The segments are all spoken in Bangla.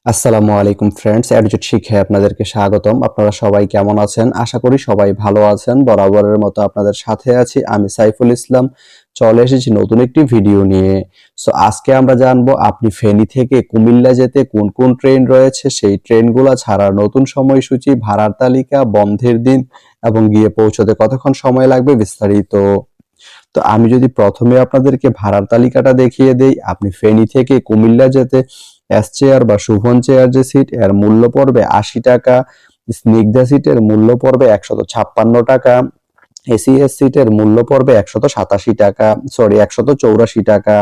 আসসালামু আলাইকুম ফ্রেন্ডস, অ্যাডজুট শিক্ষায় আপনাদেরকে স্বাগতম। আপনারা সবাই কেমন আছেন? আশা করি সবাই ভালো আছেন। বরাবরের মতো আপনাদের সাথে আছি আমি সাইফুল ইসলাম। চলে এসেছি নতুন একটি ভিডিও নিয়ে। আজকে আমরা জানবো আপনি ফেনী থেকে কুমিল্লা যেতে কোন কোন ট্রেন রয়েছে, সেই ট্রেনগুলো ছাড়ার নতুন সময়সূচি, ভাড়ার তালিকা, বন্ধের দিন এবং গিয়ে পৌঁছতে কতক্ষণ সময় লাগবে বিস্তারিত। তো আমি যদি প্রথমে আপনাদেরকে ভাড়ার তালিকাটা দেখিয়ে দেই, আপনি ফেনী থেকে কুমিল্লা যেতে এস চেয়ার বা শুভন চেয়ার যে সিট, এর মূল্য পড়বে ৮০ টাকা। স্নিগ্ধা সিটের মূল্য পড়বে ১৫৬ টাকা। এসিএস সিটের মূল্য পড়বে ১৮৭ টাকা, ১৮৪ টাকা।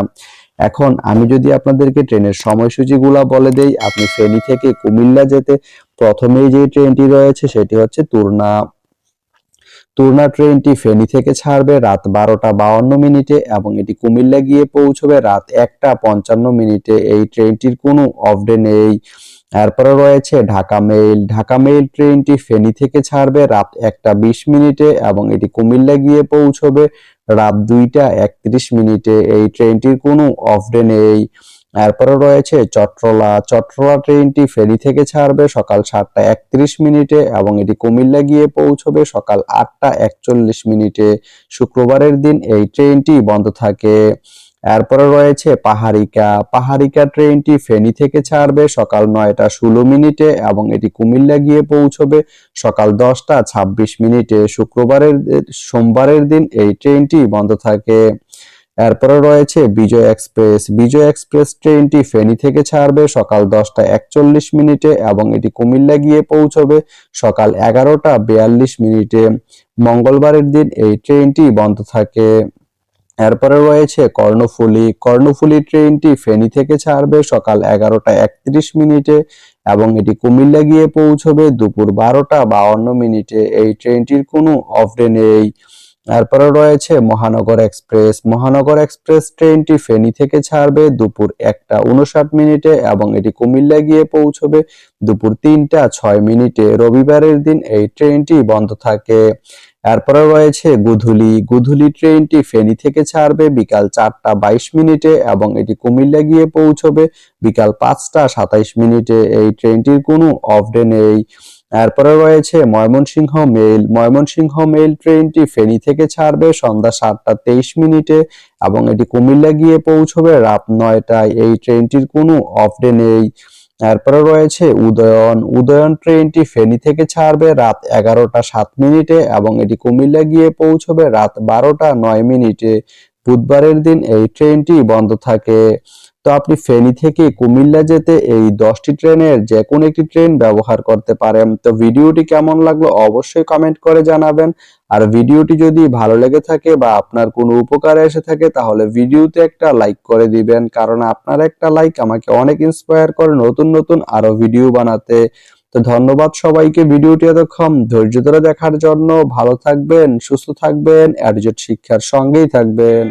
এখন আমি যদি আপনাদেরকে ট্রেনের সময়সূচিগুলা বলে দেই, আপনি ফেনী থেকে কুমিল্লা যেতে প্রথমেই যে ট্রেনটি রয়েছে সেটি হচ্ছে তুরনা। তুরনা ট্রেনটি ফেনী থেকে ছাড়বে রাত ১২টা ৫২ মিনিটে এবং এটি কুমিল্লা গিয়ে পৌঁছবে রাত ১টা ৫৫ মিনিটে। এই ট্রেনটির কোনো অফ ডে নেই। এরপরে রয়েছে ঢাকা মেইল। ঢাকা মেইল ট্রেনটি ফেনী থেকে ছাড়বে রাত ১টা ২০ মিনিটে এবং এটি কুমিল্লা গিয়ে পৌঁছবে রাত ২টা ৩১ মিনিটে। এই ট্রেনটির কোনো অফ ডে নেই। এরপরে রয়েছে চট্রলা। চট্রলা ট্রেনটি ফেনী থেকে ছাড়বে সকাল ৭টা ৩১ মিনিটে এবং এটি কুমিল্লা গিয়ে পৌঁছবে সকাল ৮টা ৪১ মিনিটে। শুক্রবারের দিন এই ট্রেনটি বন্ধ থাকে। এরপরে রয়েছে পাহাড়িকা। পাহাড়িকা ট্রেনটি ফেনী থেকে ছাড়বে সকাল ৯টা ১৬ মিনিটে এবং এটি কুমিল্লা গিয়ে পৌঁছবে সকাল ১০টা ২৬ মিনিটে। সোমবারের দিন এই ট্রেনটি বন্ধ থাকে। এরপরে রয়েছে বিজয় এক্সপ্রেস। বিজয় এক্সপ্রেস ট্রেনটি ফেনী থেকে ছাড়বে সকাল ১০টা ৪১ মিনিটে এবং এটি কুমিল্লা গিয়ে পৌঁছবে সকাল ১১টা ৪২ মিনিটে। মঙ্গলবারের দিন এই ট্রেনটি বন্ধ থাকে। এরপরে রয়েছে কর্ণফুলী। কর্ণফুলী ট্রেনটি ফেনী থেকে ছাড়বে সকাল ১১টা ৩১ মিনিটে এবং এটি কুমিল্লা গিয়ে পৌঁছবে দুপুর ১২টা ৫২ মিনিটে। এই ট্রেনটির কোনো অফ ডে নেই। এরপরে রয়েছে মহানগর এক্সপ্রেস। মহানগর এক্সপ্রেস ট্রেনটি ফেনী থেকে ছাড়বে দুপুর ১টা ৫৯ মিনিটে এবং এটি কুমিল্লা গিয়ে পৌঁছবে দুপুর ৩টা ৬ মিনিটে। রবিবারের দিন এই ট্রেনটি বন্ধ থাকে। এরপরে রয়েছে গুধুলি। গুধুলি ট্রেনটি ফেনী থেকে ছাড়বে বিকাল ৪টা ২২ মিনিটে এবং এটি কুমিল্লা গিয়ে পৌঁছবে বিকাল ৫টা ২৭ মিনিটে। এই ট্রেনটির কোনো অফ ডে নেই। এরপরে রয়েছে ময়মনসিংহ মেইল। ময়মনসিংহ মেইল ট্রেনটি ফেনী থেকে ছাড়বে সন্ধ্যা ৭টা ২৩ মিনিটে এবং এটি কুমিল্লা গিয়ে পৌঁছবে রাত ৯টায়। এই ট্রেনটির কোনো অফ ডে নেই। এরপরে রয়েছে উদয়ন। উদয়ন ট্রেনটি ফেনী থেকে ছাড়বে রাত ১১টা ৭ মিনিটে এবং এটি কুমিল্লা গিয়ে পৌঁছবে রাত ১২টা ৯ মিনিটে। বুধবারের দিন এই ট্রেনটি বন্ধ থাকে। তো আপনি ফেনী থেকে কুমিল্লা যেতে এই ১০টি ট্রেনের যে কোনো একটি ট্রেন ব্যবহার করতে পারেন। তো ভিডিওটি কেমন লাগলো অবশ্যই কমেন্ট করে জানাবেন। আর ভিডিওটি যদি ভালো লেগে থাকে বা আপনার কোনো উপকারে এসে থাকে তাহলে ভিডিওতে একটা লাইক করে দিবেন, কারণ আপনার একটা লাইক আমাকে অনেক ইন্সপায়ার করে নতুন নতুন আরো ভিডিও বানাতে। তো ধন্যবাদ সবাইকে ভিডিওটি এতক্ষণ ধৈর্য ধরে দেখার জন্য। ভালো থাকবেন, সুস্থ থাকবেন, অ্যাডজুট শিক্ষার সঙ্গেই থাকবেন।